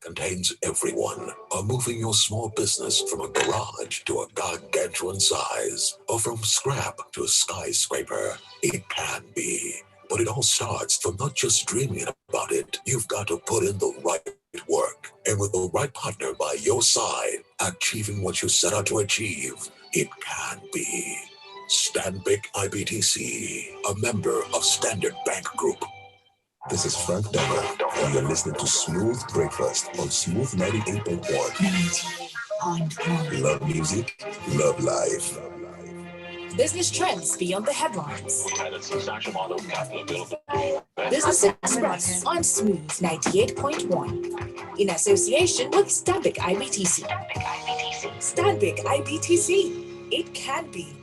contains everyone. Or moving your small business from a garage to a gargantuan size, or from scrap to a skyscraper. It can be. But it all starts from not just dreaming about it. You've got to put in the right work. And with the right partner by your side, achieving what you set out to achieve, it can be. Stanbic IBTC, a member of Standard Bank Group. This is Frank Dagger, and you're listening to Smooth Breakfast on Smooth 98.1. 98.1. Love music, love life. Business trends beyond the headlines. Business Express on Smooth 98.1. In association with Stanbic IBTC. Stanbic IBTC. It can be.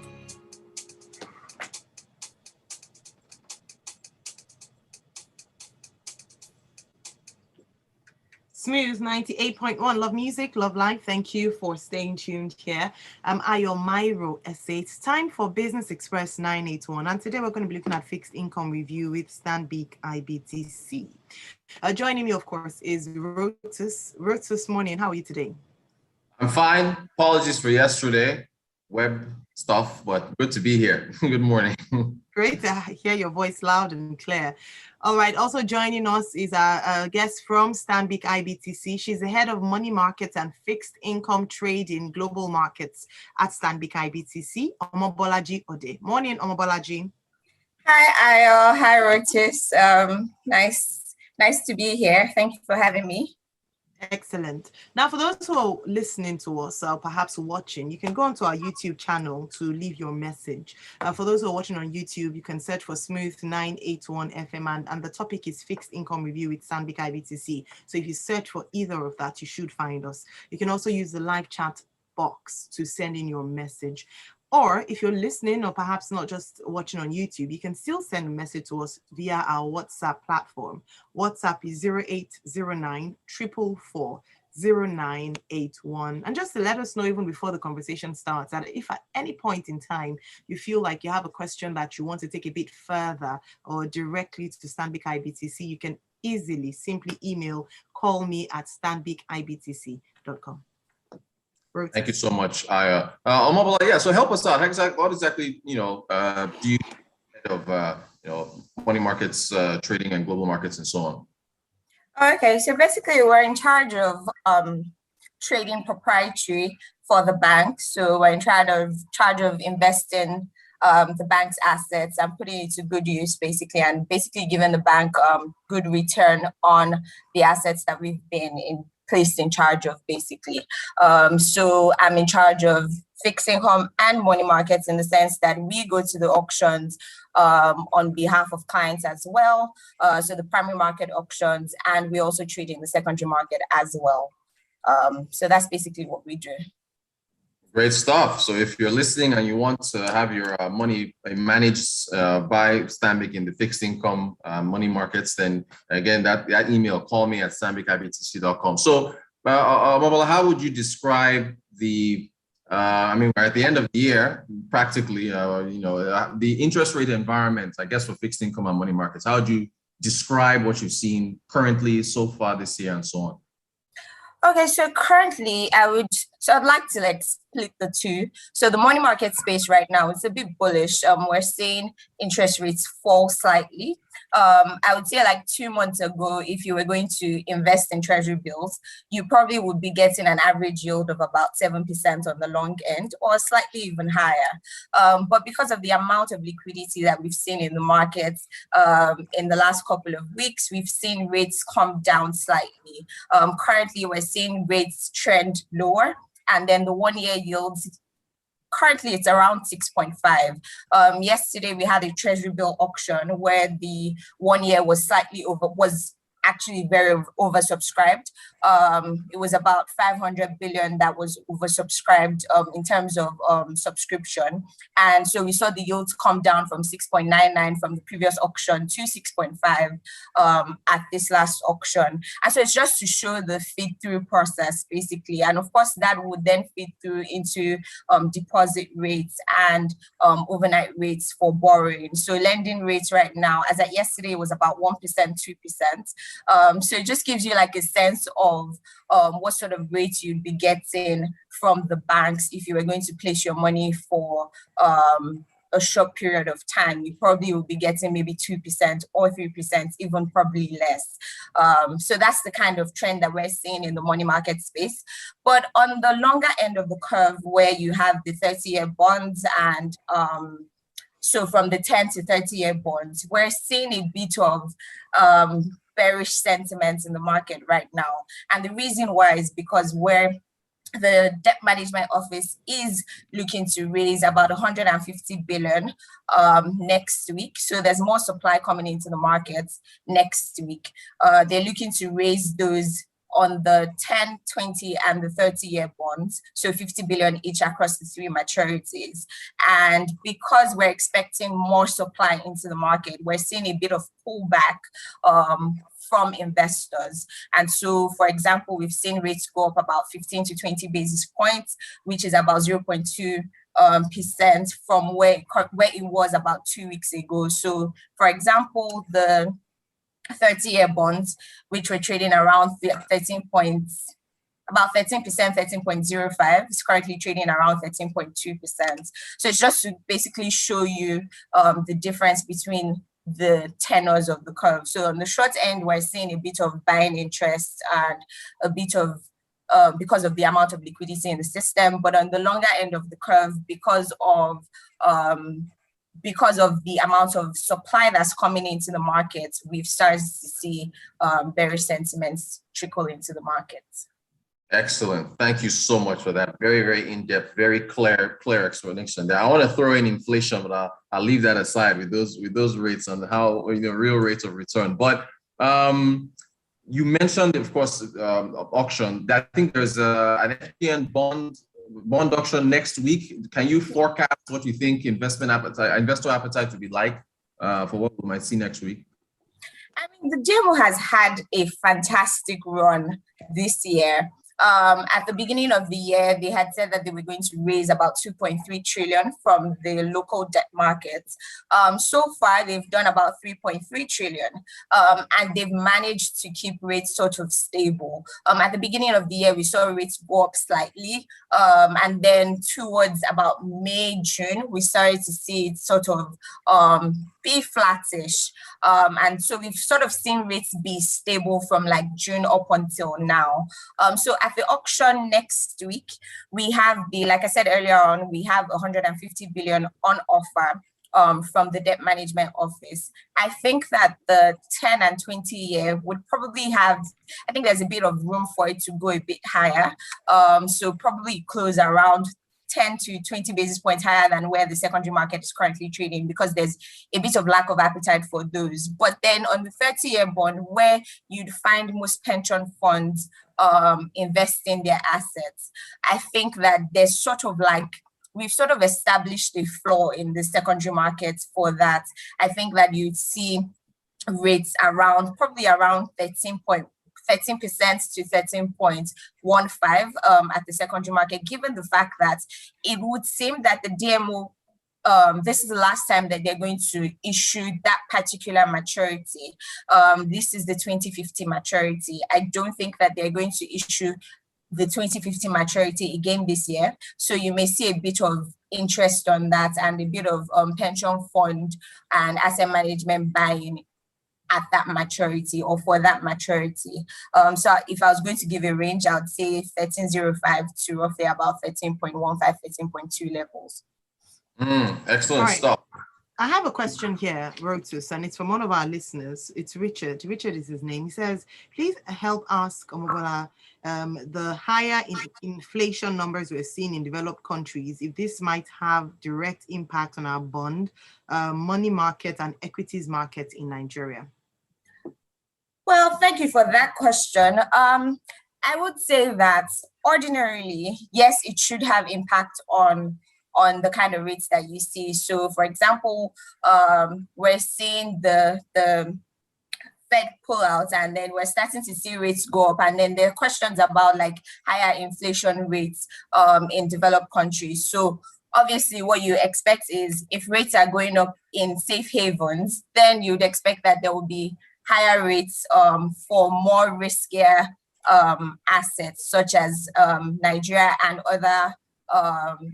Smooth 98.1. Love music, love life. Thank you for staying tuned here. I'm Ayo Mairo-Ese. It's time for Business Express 981. And today we're going to be looking at fixed income review with Stanbic IBTC. Joining me, of course, is Rotus. Rotus, morning. How are you today? I'm fine. Apologies for yesterday. Web stuff, but good to be here. Good morning. Great to hear your voice loud and clear. All right. Also joining us is our guest from Stanbic IBTC. She's the head of money markets and fixed income trading global markets at Stanbic IBTC, Omobolaji Ode. Morning, Omobolaji. Hi, Ayo. Hi, Rotus. Nice to be here. Thank you for having me. Excellent. Now, for those who are listening to us or perhaps watching, you can go onto our YouTube channel to leave your message. For those who are watching on YouTube, you can search for Smooth 981 FM and the topic is Fixed Income Review with Stanbic IBTC. So if you search for either of that, you should find us. You can also use the live chat box to send in your message. Or if you're listening or perhaps not just watching on YouTube, you can still send a message to us via our WhatsApp platform. WhatsApp is 0809 444 0981. And just to let us know even before the conversation starts, that if at any point in time you feel like you have a question that you want to take a bit further or directly to Stanbic IBTC, you can easily simply email call me at stanbicibtc.com. Thank you so much, Aya. Omobolaji, yeah. So help us out. What exactly, do you of money markets, trading, and global markets, and so on? Okay, so basically, we're in charge of trading proprietary for the bank. So we're in charge of investing the bank's assets and putting it to good use, and basically giving the bank good return on the assets that we've been placed in charge of, basically. So I'm in charge of fixed income and money markets in the sense that we go to the auctions on behalf of clients as well. So the primary market auctions, and we also trade in the secondary market as well. So that's basically what we do. Great stuff. So if you're listening and you want to have your money managed by Stanbic in the fixed income money markets, then again, that email, call me at stanbicibtc.com. So Omobolaji, how would you describe the, we're at the end of the year, practically, the interest rate environment, I guess, for fixed income and money markets? How would you describe what you've seen currently so far this year and so on? Okay, so currently I'd like to split the two. So the money market space right now, it's a bit bullish. We're seeing interest rates fall slightly. I would say 2 months ago, if you were going to invest in treasury bills, you probably would be getting an average yield of about 7% on the long end or slightly even higher. But because of the amount of liquidity that we've seen in the markets in the last couple of weeks, we've seen rates come down slightly. Currently, we're seeing rates trend lower, and then the 1-year yields, currently it's around 6.5. Yesterday we had a treasury bill auction where the 1 year was actually very oversubscribed. It was about 500 billion that was oversubscribed in terms of subscription. And so we saw the yields come down from 6.99 from the previous auction to 6.5 at this last auction. And so it's just to show the feed-through process, basically. And of course, that would then feed through into deposit rates and overnight rates for borrowing. So lending rates right now, as at yesterday, was about 1%, 2%. So it just gives you like a sense of what sort of rates you'd be getting from the banks if you were going to place your money for a short period of time. You probably will be getting maybe 2% or 3%, even probably less. So that's the kind of trend that we're seeing in the money market space. But on the longer end of the curve, where you have the 30-year bonds and so from the 10 to 30-year bonds, we're seeing a bit of bearish sentiments in the market right now. And the reason why is because the debt management office is looking to raise about 150 billion next week. So there's more supply coming into the market next week. They're looking to raise those on the 10, 20, and the 30-year bonds, so 50 billion each across the 3 maturities. And because we're expecting more supply into the market, we're seeing a bit of pullback from investors. And so, for example, we've seen rates go up about 15 to 20 basis points, which is about 0.2% from where it was about 2 weeks ago. So, for example, the 30-year bonds, which were trading around 13 points, about 13%, 13.05, is currently trading around 13.2%. So it's just to basically show you the difference between the tenors of the curve. So on the short end, we're seeing a bit of buying interest and a bit of because of the amount of liquidity in the system. But on the longer end of the curve, because of the amount of supply that's coming into the market, we've started to see bearish sentiments trickle into the market. Excellent. Thank you so much for that. Very, very in-depth, very clear explanation there. I want to throw in inflation, but I'll leave that aside with those rates and how, real rates of return. But you mentioned, of course, auction. I think there's an FPN bond auction next week. Can you forecast what you think investor appetite to be like for what we might see next week? I mean, the DMO has had a fantastic run this year. At the beginning of the year, they had said that they were going to raise about 2.3 trillion from the local debt markets. So far, they've done about 3.3 trillion, and they've managed to keep rates sort of stable. At the beginning of the year, we saw rates go up slightly, and then towards about May, June, we started to see it sort of be flattish. And so we've sort of seen rates be stable from like June up until now. So at the auction next week, we have like I said earlier on, we have 150 billion on offer from the debt management office. I think that the 10 and 20 year would probably have, I think there's a bit of room for it to go a bit higher. So probably close around 10 to 20 basis points higher than where the secondary market is currently trading, because there's a bit of lack of appetite for those. But then on the 30-year bond, where you'd find most pension funds investing their assets, I think that there's sort of like, we've sort of established a floor in the secondary market for that. I think that you'd see rates probably around 13% to 13.15 at the secondary market, given the fact that it would seem that the DMO, this is the last time that they're going to issue that particular maturity. This is the 2050 maturity. I don't think that they're going to issue the 2050 maturity again this year. So you may see a bit of interest on that and a bit of pension fund and asset management buying at that maturity or for that maturity. So if I was going to give a range, I would say 13.05 to roughly about 13.15, 13.2 levels. Excellent stuff. I have a question here, Rotus, and it's from one of our listeners. It's Richard. Richard is his name. He says, please help ask Omobola the higher inflation numbers we're seeing in developed countries, if this might have direct impact on our bond, money market and equities market in Nigeria. Well, thank you for that question. I would say that ordinarily, yes, it should have impact on the kind of rates that you see. So, for example, we're seeing the Fed pull out, and then we're starting to see rates go up. And then there are questions about like higher inflation rates in developed countries. So obviously what you expect is if rates are going up in safe havens, then you'd expect that there will be higher rates for more riskier assets such as Nigeria and other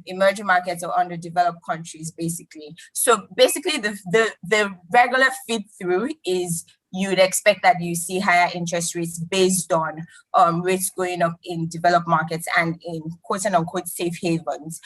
emerging markets or underdeveloped countries, basically. So basically the regular feed through is you'd expect that you see higher interest rates based on rates going up in developed markets and in quote unquote safe havens.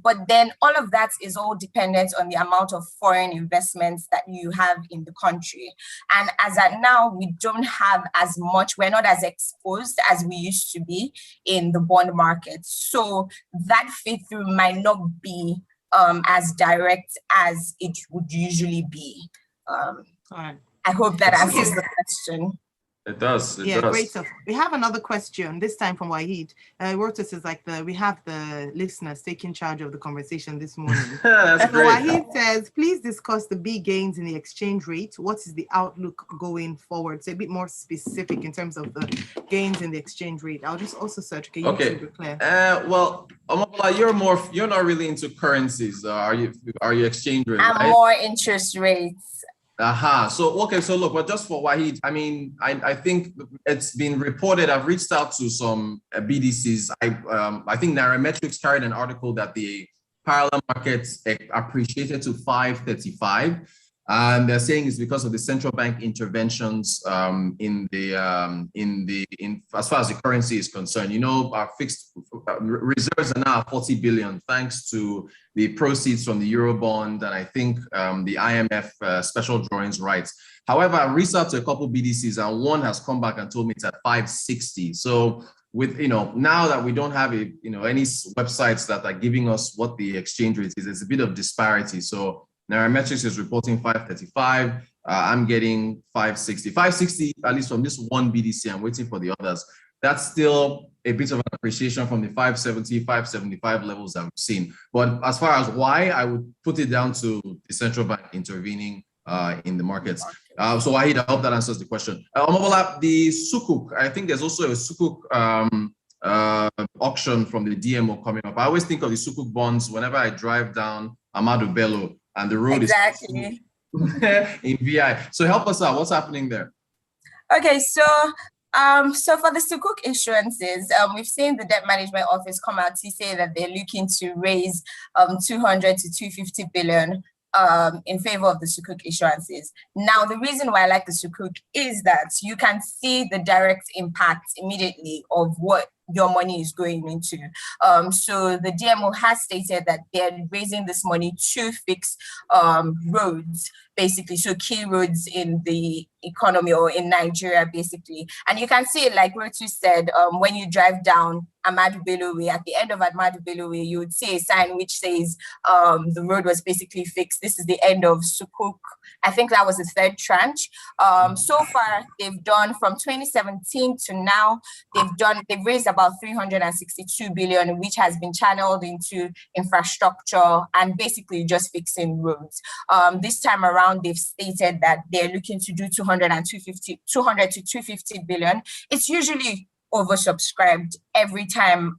But then all of that is all dependent on the amount of foreign investments that you have in the country. And as at now, we don't have as much, we're not as exposed as we used to be in the bond market. So that feed through might not be as direct as it would usually be. All right. I hope that answers the question. It does. It yeah, does. Great stuff. We have another question, this time from Wahid. Rotus is like we have the listeners taking charge of the conversation this morning. That's great. Wahid says, please discuss the big gains in the exchange rate. What is the outlook going forward? So a bit more specific in terms of the gains in the exchange rate. I'll just also search. Okay, Okay. Clear. Well, Omobola, you're not really into currencies. Are you exchange rate? And right? more interest rates. So, okay. So look, but just for Wahid, I mean, I think it's been reported, I've reached out to some BDCs. I think Nairametrics carried an article that the parallel markets appreciated to 535. And they're saying it's because of the central bank interventions as far as the currency is concerned. You know, our fixed reserves are now 40 billion thanks to the proceeds from the Eurobond and I think the IMF special drawings rights. However, I reached out to a couple of BDCs and one has come back and told me it's at 560. So with, now that we don't have any websites that are giving us what the exchange rate is, there's a bit of disparity. So Nairametrics is reporting 535. I'm getting 560. 560, at least from this one BDC, I'm waiting for the others. That's still a bit of an appreciation from the 570, 575 levels that we've seen. But as far as why, I would put it down to the central bank intervening in the markets. So Wahid, I hope that answers the question. Omobola, the Sukuk, I think there's also a Sukuk auction from the DMO coming up. I always think of the Sukuk bonds whenever I drive down Ahmadu Bello and the road Exactly. is in VI. So help us out. What's happening there? Okay, so for the Sukuk issuances, we've seen the Debt Management Office come out to say that they're looking to raise 200 to 250 billion in favor of the Sukuk issuances. Now, the reason why I like the Sukuk is that you can see the direct impact immediately of what your money is going into. So the DMO has stated that they're raising this money to fix roads, basically, so key roads in the economy or in Nigeria, basically. And you can see it, like Rotus said, when you drive down Ahmadu Bello Way, at the end of Ahmadu Bello Way, you would see a sign which says the road was basically fixed. This is the end of Sukuk. I think that was the third tranche. So far, they've done from 2017 to now, they've raised about 362 billion, which has been channeled into infrastructure and basically just fixing roads. This time around, they've stated that they're looking to do 200 to 250 billion. It's usually oversubscribed every time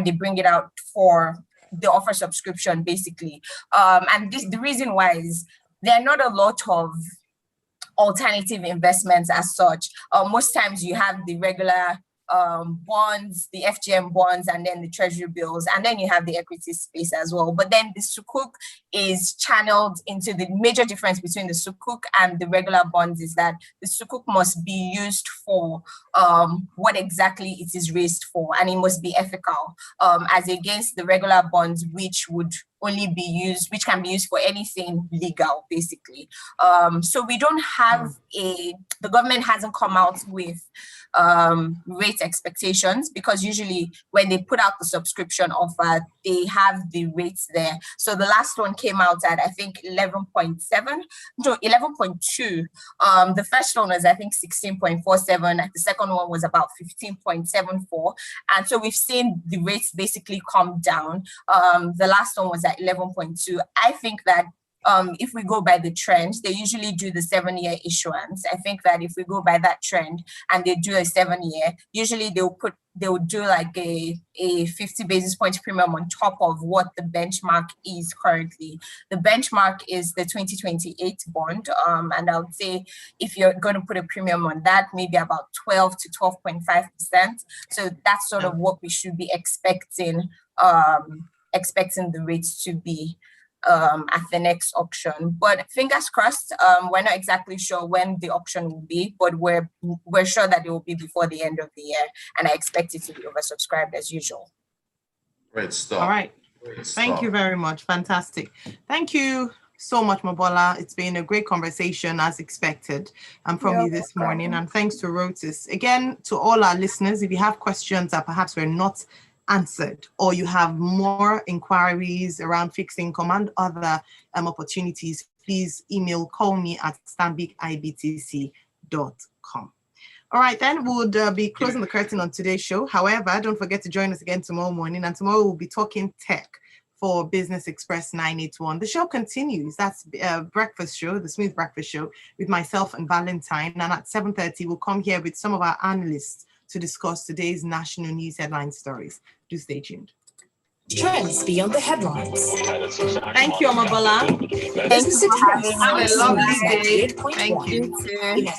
they bring it out for the offer subscription, basically. And the reason why is there are not a lot of alternative investments as such. Most times you have the regular bonds, the FGM bonds, and then the treasury bills, and then you have the equity space as well. But then the Sukuk is channeled into the major difference between the Sukuk and the regular bonds is that the Sukuk must be used for what exactly it is raised for, and it must be ethical, as against the regular bonds, which would only be used, which can be used for anything legal, basically. So we don't have the government hasn't come out with rate expectations, because usually when they put out the subscription offer, they have the rates there. So the last one came out at, I think, 11.2. The first one was, I think, 16.47. The second one was about 15.74. And so we've seen the rates basically come down. The last one was at 11.2. I think that if we go by the trend, they usually do the 7-year issuance. I think that if we go by that trend and they do a 7-year, usually they'll do like a 50 basis point premium on top of what the benchmark is currently. The benchmark is the 2028 bond. And I would say if you're going to put a premium on that, maybe about 12 to 12.5%. So that's sort of what we should be expecting the rates to be at the next auction. But fingers crossed, we're not exactly sure when the auction will be, but we're sure that it will be before the end of the year, and I expect it to be oversubscribed as usual. Great stuff. All right. Thank you very much. Fantastic. Thank you so much, Mobola. It's been a great conversation as expected from you this morning. And thanks to Rotus. Again, to all our listeners, if you have questions that perhaps were not answered, or you have more inquiries around fixed income and other opportunities, please call me at stanbicibtc.com. All right, then we'll be closing the curtain on today's show. However, don't forget to join us again tomorrow morning, and tomorrow we'll be talking tech for Business Express 981. The show continues. That's breakfast show, the Smooth Breakfast Show with myself and Valentine. And at 7:30, we'll come here with some of our analysts to discuss today's national news headline stories. Do stay tuned. Trends beyond the headlines. Thank you, Omobola. Business Express. Have a lovely day. Thank you. You too.